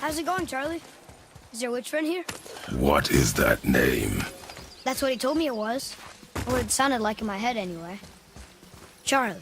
How's it going, Charlie? Is your witch friend here? What is that name? That's what he told me it was. Or it sounded like in my head anyway. Charlie.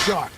Shot.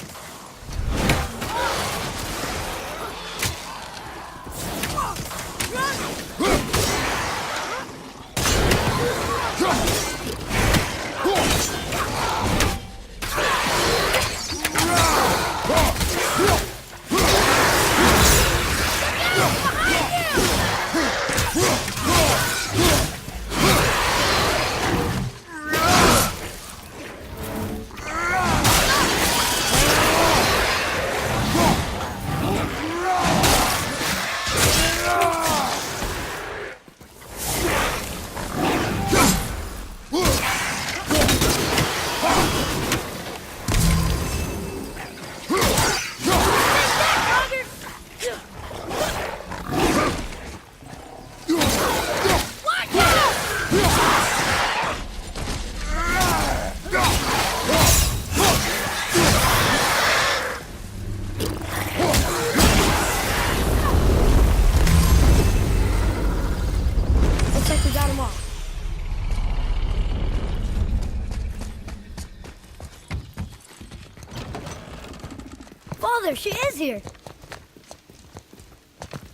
Father, she is here.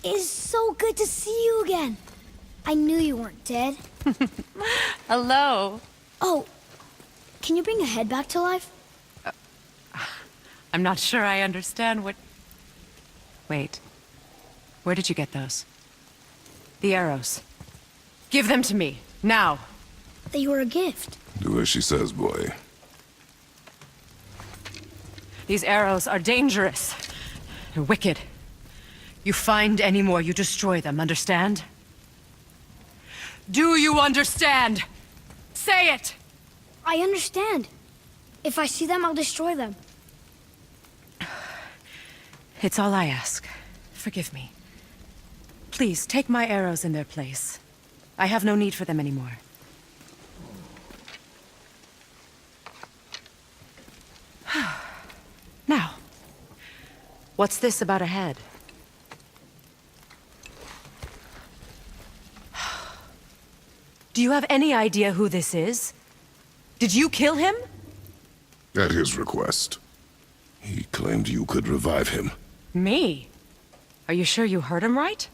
It's so good to see you again. I knew you weren't dead. Hello. Oh, can you bring a head back to life? I'm not sure I understand what... Wait. Where did you get those? The arrows. Give them to me, now. They were a gift. Do as she says, boy. These arrows are dangerous. They're wicked. You find any more, you destroy them, understand? Do you understand? Say it! I understand. If I see them, I'll destroy them. It's all I ask. Forgive me. Please, take my arrows in their place. I have no need for them anymore. Now, what's this about a head? Do you have any idea who this is? Did you kill him? At his request. He claimed you could revive him. Me? Are you sure you heard him right?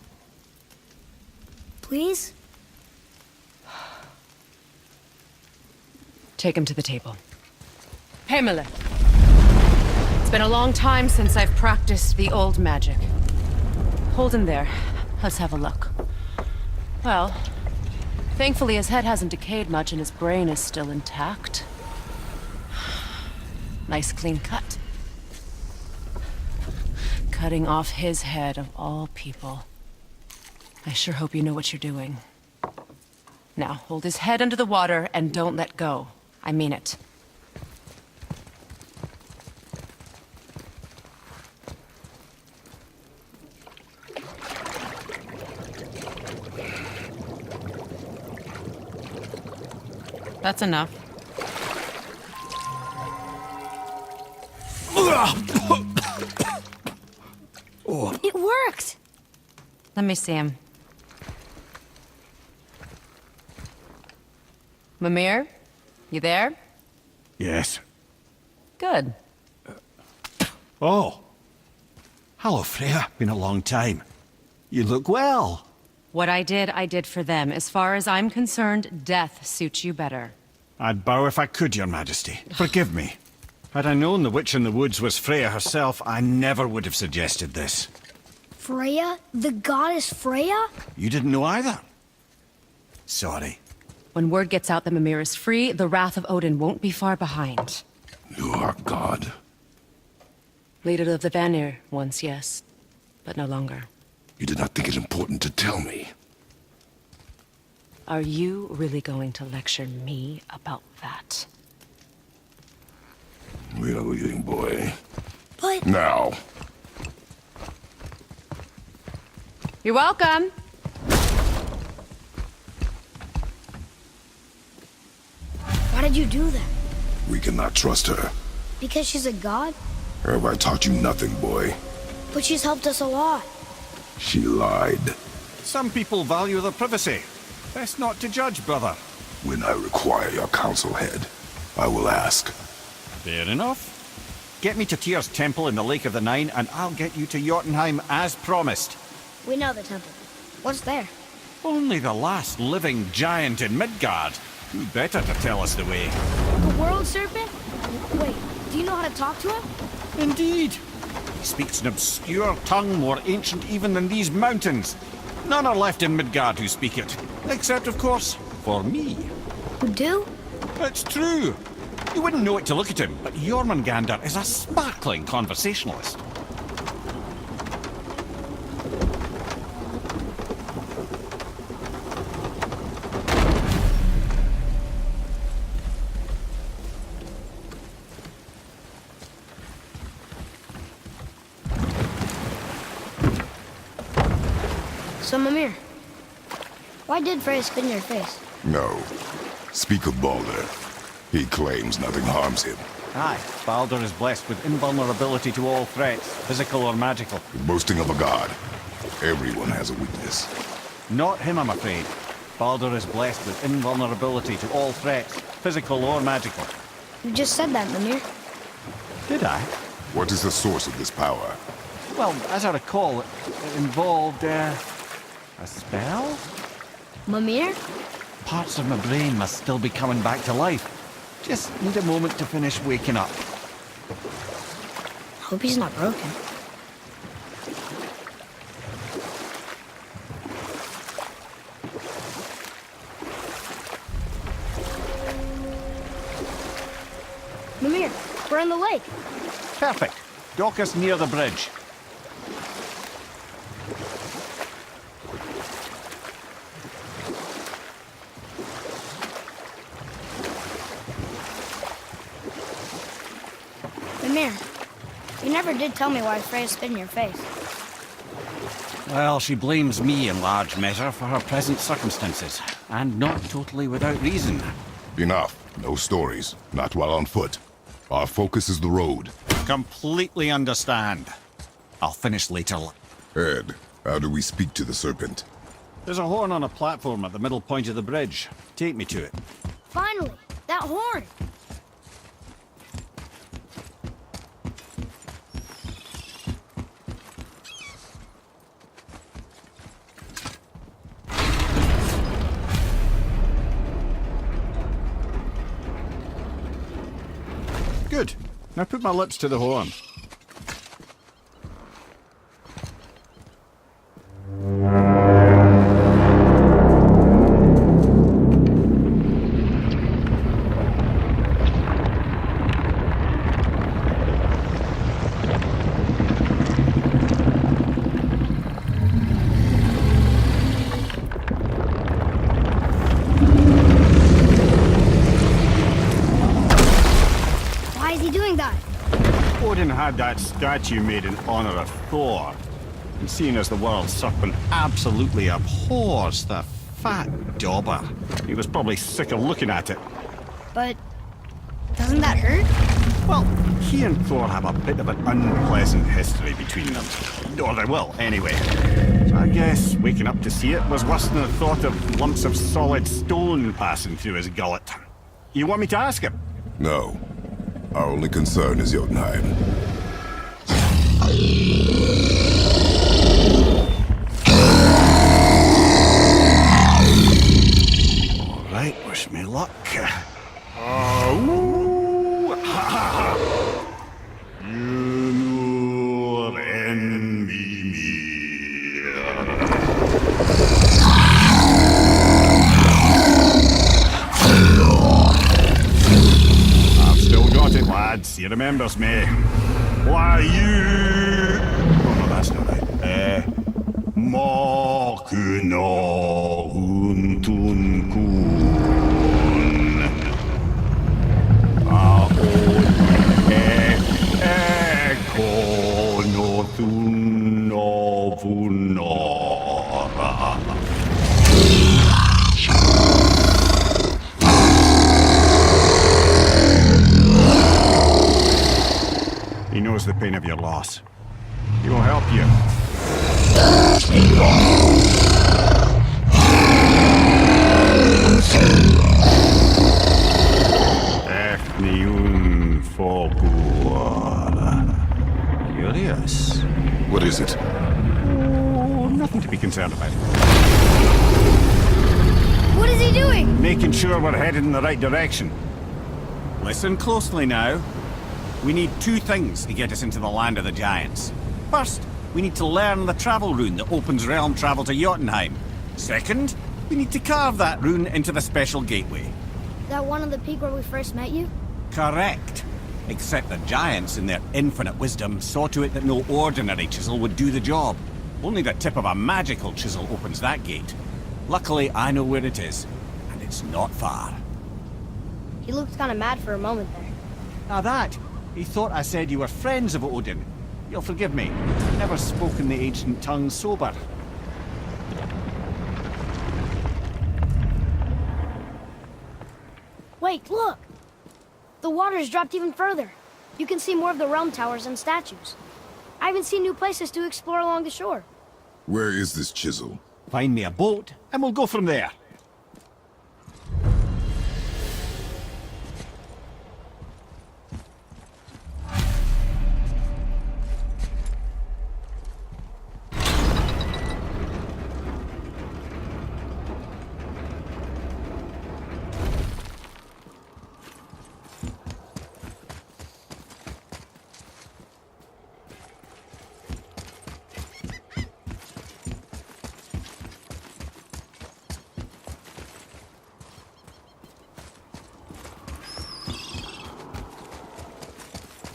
Please? Take him to the table. Pamela. It's been a long time since I've practiced the old magic. Hold him there. Let's have a look. Well, thankfully his head hasn't decayed much and his brain is still intact. Nice clean cut. Cutting off his head of all people. I sure hope you know what you're doing. Now, hold his head under the water and don't let go. I mean it. That's enough. It worked! Let me see him. Mimir? You there? Yes. Good. Oh. Hello, Freya. Been a long time. You look well. What I did for them. As far as I'm concerned, death suits you better. I'd bow if I could, Your Majesty. Forgive me. Had I known the witch in the woods was Freya herself, I never would have suggested this. Freya? The goddess Freya? You didn't know either? Sorry. When word gets out that Mimir is free, the wrath of Odin won't be far behind. You are God. Leader of the Vanir once, yes. But no longer. You did not think it important to tell me. Are you really going to lecture me about that? We are leaving, boy. But Now. You're welcome! why did you do that? We cannot trust her. Because she's a god? Have I taught you nothing, boy? But she's helped us a lot. She lied. Some people value their privacy. Best not to judge, brother. When I require your council head, I will ask. Fair enough. Get me to Tyr's temple in the Lake of the Nine, and I'll get you to Jotunheim as promised. We know the temple. What's there? Only the last living giant in Midgard. Who better to tell us the way? The world serpent? Wait, do you know how to talk to him? Indeed. He speaks an obscure tongue more ancient even than these mountains. None are left in Midgard who speak it. Except, of course, for me. You do? It's true. You wouldn't know it to look at him, but Jormungandr is a sparkling conversationalist. So, Mimir, why did Freya spit in your face? No. Speak of Baldur. He claims nothing harms him. Aye, Baldur is blessed with invulnerability to all threats, physical or magical. Boasting of a god. Everyone has a weakness. Not him, I'm afraid. Baldur is blessed with invulnerability to all threats, physical or magical. You just said that, Mimir. Did I? What is the source of this power? Well, as I recall, it involved, a spell? Mimir? Parts of my brain must still be coming back to life. Just need a moment to finish waking up. Hope he's not broken. Mimir, we're in the lake. Perfect. Dock us near the bridge. Mimir, you never did tell me why Freya spit in your face. Well, she blames me in large measure for her present circumstances, and not totally without reason. Enough. No stories. Not while on foot. Our focus is the road. Completely understand. I'll finish later. Ed, how do we speak to the serpent? There's a horn on a platform at the middle point of the bridge. Take me to it. Finally, that horn! Good. Now put my lips to the horn. Why is he doing that? Odin had that statue made in honor of Thor. And seeing as the world serpent absolutely abhors the fat dauber, he was probably sick of looking at it. But doesn't that hurt? Well, he and Thor have a bit of an unpleasant history between them. Or they will, anyway. So I guess waking up to see it was worse than the thought of lumps of solid stone passing through his gullet. You want me to ask him? No. Our only concern is Jotunheim. All right, wish me luck. Oh, ha, ha, ha. You know, envy me. I've still got it, lads. He remembers me. Why you... Oh, no, that's not right. Makuna huntun kun. Ekono thuno vunora. He knows the pain of your loss. He will help you. Efniun Fogua. Curious. What is it? Oh, nothing to be concerned about. What is he doing? Making sure we're headed in the right direction. Listen closely now. We need two things to get us into the land of the giants. First, we need to learn the travel rune that opens realm travel to Jotunheim. Second, we need to carve that rune into the special gateway. That one on the peak where we first met you? Correct. Except the giants, in their infinite wisdom, saw to it that no ordinary chisel would do the job. Only the tip of a magical chisel opens that gate. Luckily, I know where it is, and it's not far. He looked kind of mad for a moment there. Now that, he thought I said you were friends of Odin. You'll forgive me. Never spoken the ancient tongue sober. Wait, look! The water's dropped even further. You can see more of the realm towers and statues. I even see new places to explore along the shore. Where is this chisel? Find me a boat, and we'll go from there.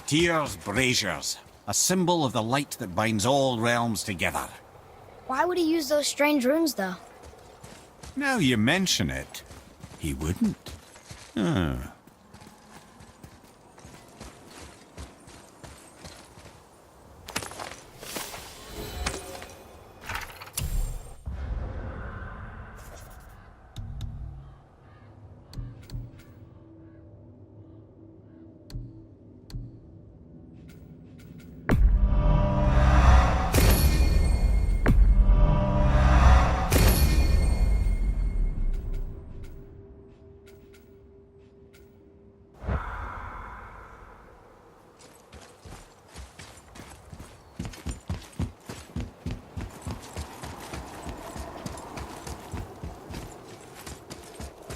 Tyr's braziers, a symbol of the light that binds all realms together. Why would he use those strange runes, though? Now you mention it, he wouldn't.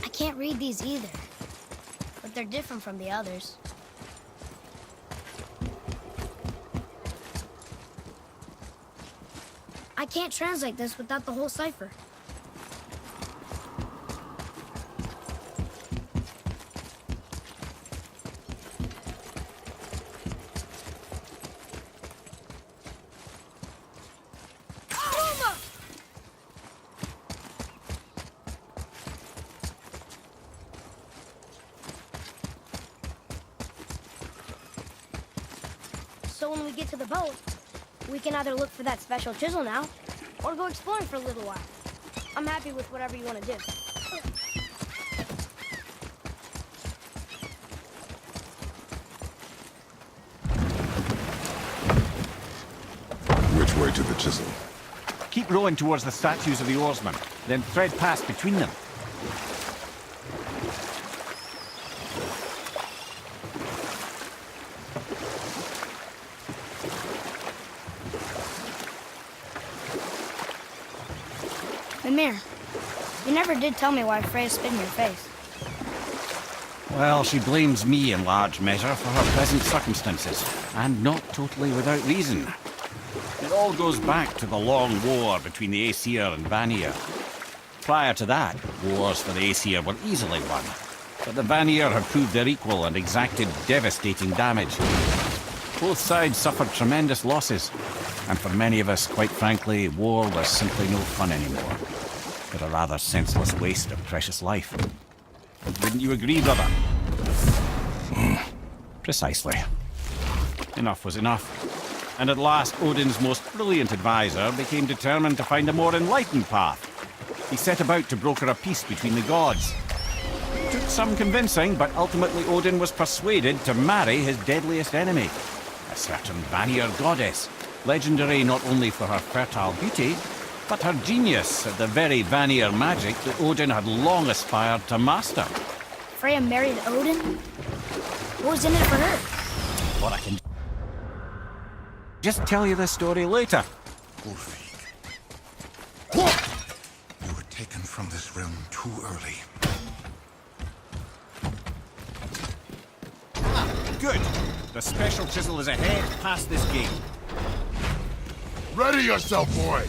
I can't read these either, but they're different from the others. I can't translate this without the whole cipher. So when we get to the boat, we can either look for that special chisel now, or go exploring for a little while. I'm happy with whatever you want to do. Which way to the chisel? Keep rowing towards the statues of the oarsmen, then thread past between them. Mimir, you never did tell me why Freya spit in your face. Well, she blames me in large measure for her present circumstances, and not totally without reason. It all goes back to the long war between the Aesir and Vanir. Prior to that, wars for the Aesir were easily won, but the Vanir had proved their equal and exacted devastating damage. Both sides suffered tremendous losses, and for many of us, quite frankly, war was simply no fun anymore. But a rather senseless waste of precious life. Wouldn't you agree, brother? Precisely. Enough was enough. And at last, Odin's most brilliant advisor became determined to find a more enlightened path. He set about to broker a peace between the gods. It took some convincing, but ultimately Odin was persuaded to marry his deadliest enemy, a certain Vanir goddess, legendary not only for her fertile beauty, but her genius at the very Vanir magic that Odin had long aspired to master. Freya married Odin? What was in it for her? What I can just tell you this story later. Ulfik. You were taken from this realm too early. Good. The special chisel is ahead past this gate. Ready yourself, boy!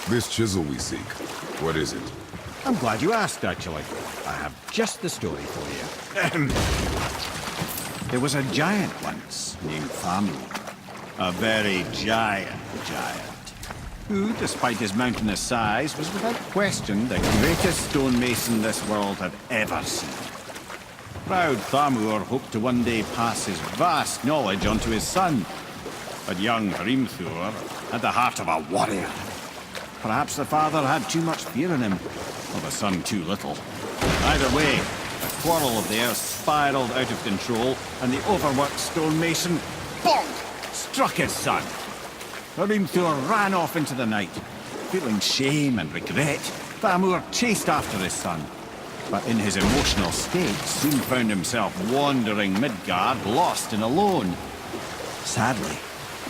This chisel we seek, what is it? I'm glad you asked, actually. I have just the story for you. There was a giant once named Thamur. A very giant, who, despite his mountainous size, was without question the greatest stonemason this world had ever seen. Proud Thamur hoped to one day pass his vast knowledge on to his son. But young Hrimthur had the heart of a warrior. Perhaps the father had too much fear in him, or the son too little. Either way, the quarrel of theirs spiraled out of control, and the overworked stonemason, bonk, struck his son. Hrimthur ran off into the night. Feeling shame and regret, Thamur chased after his son. But in his emotional state, soon found himself wandering Midgard, lost and alone. Sadly,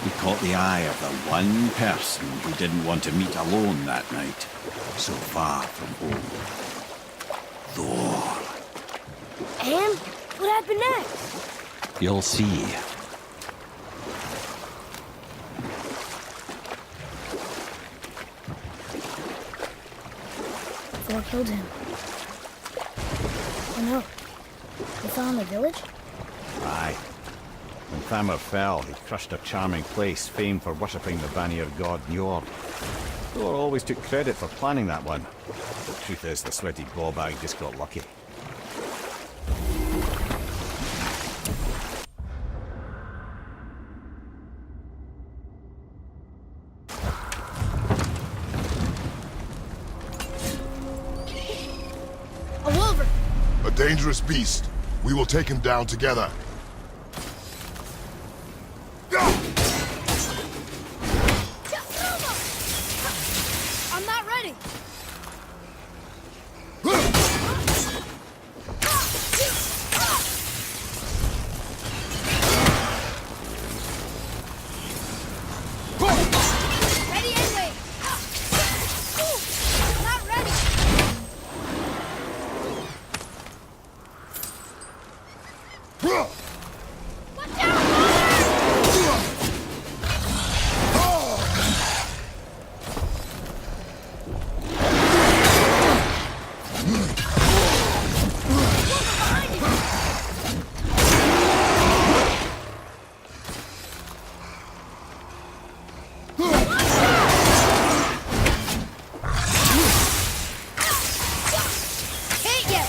he caught the eye of the one person who didn't want to meet alone that night, so far from home. Thor. And what happened next? You'll see. Thor killed him. Oh no. He fell in the village? Aye. When Thamur fell, he crushed a charming place famed for worshipping the Vanir god Njord. Thor always took credit for planning that one. The truth is, the sweaty ballbag just got lucky. dangerous beast. We will take him down together. I'm not ready. Ready anyway. Not ready. Watch out! Can't yet.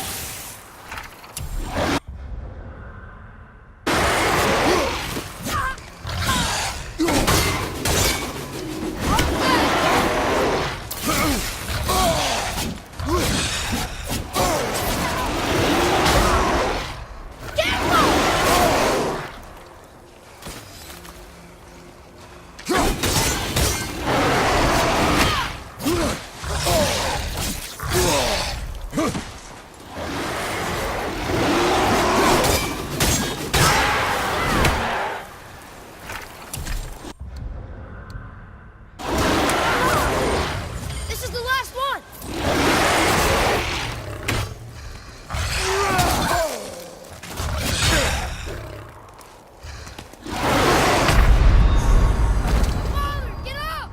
This is the last one. Father, get up!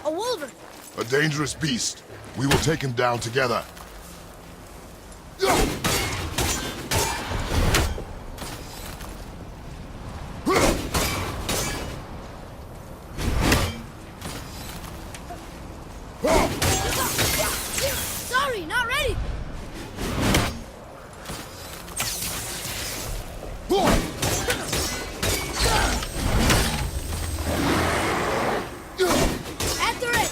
A wolverine. A dangerous beast. We will take him down together. Sorry, not ready. At the ready.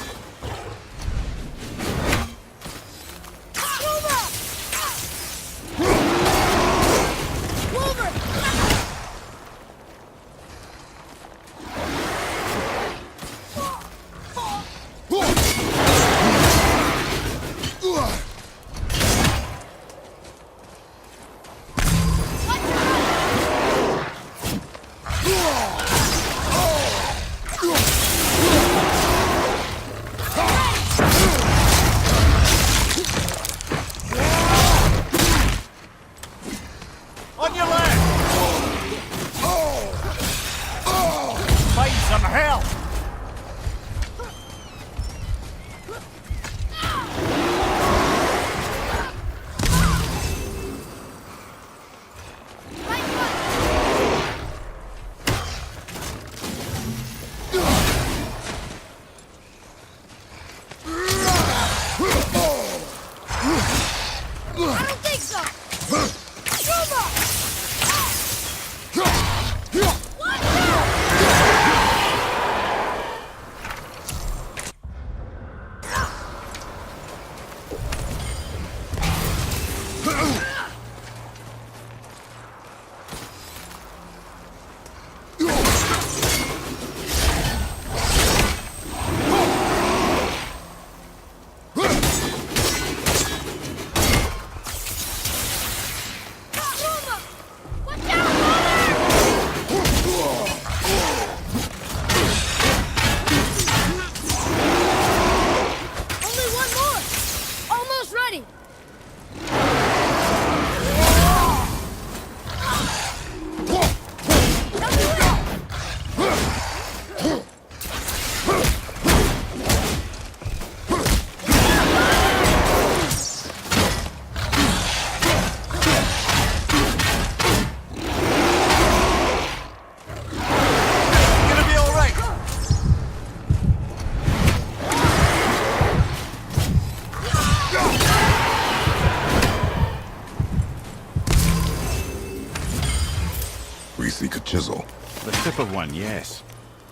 chisel. The tip of one, yes.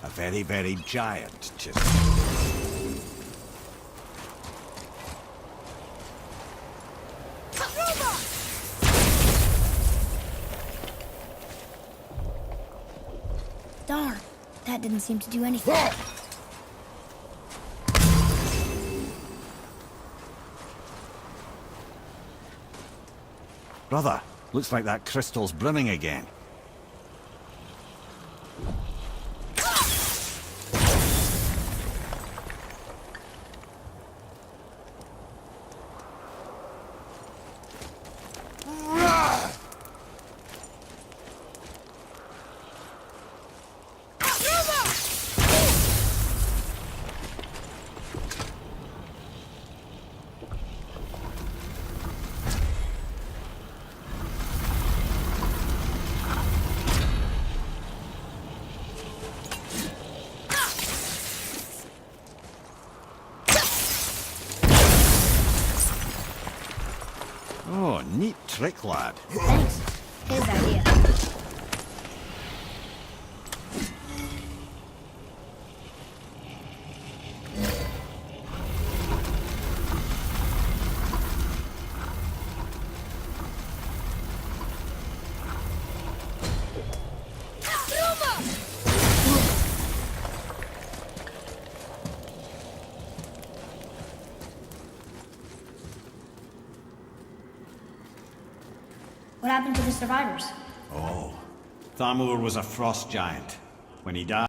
A very, very giant chisel. Darn, that didn't seem to do anything. Brother, looks like that crystal's brimming again. Oh, neat trick, lad. Thanks. His idea. What happened to the survivors? Oh, Thamur was a frost giant. When he died,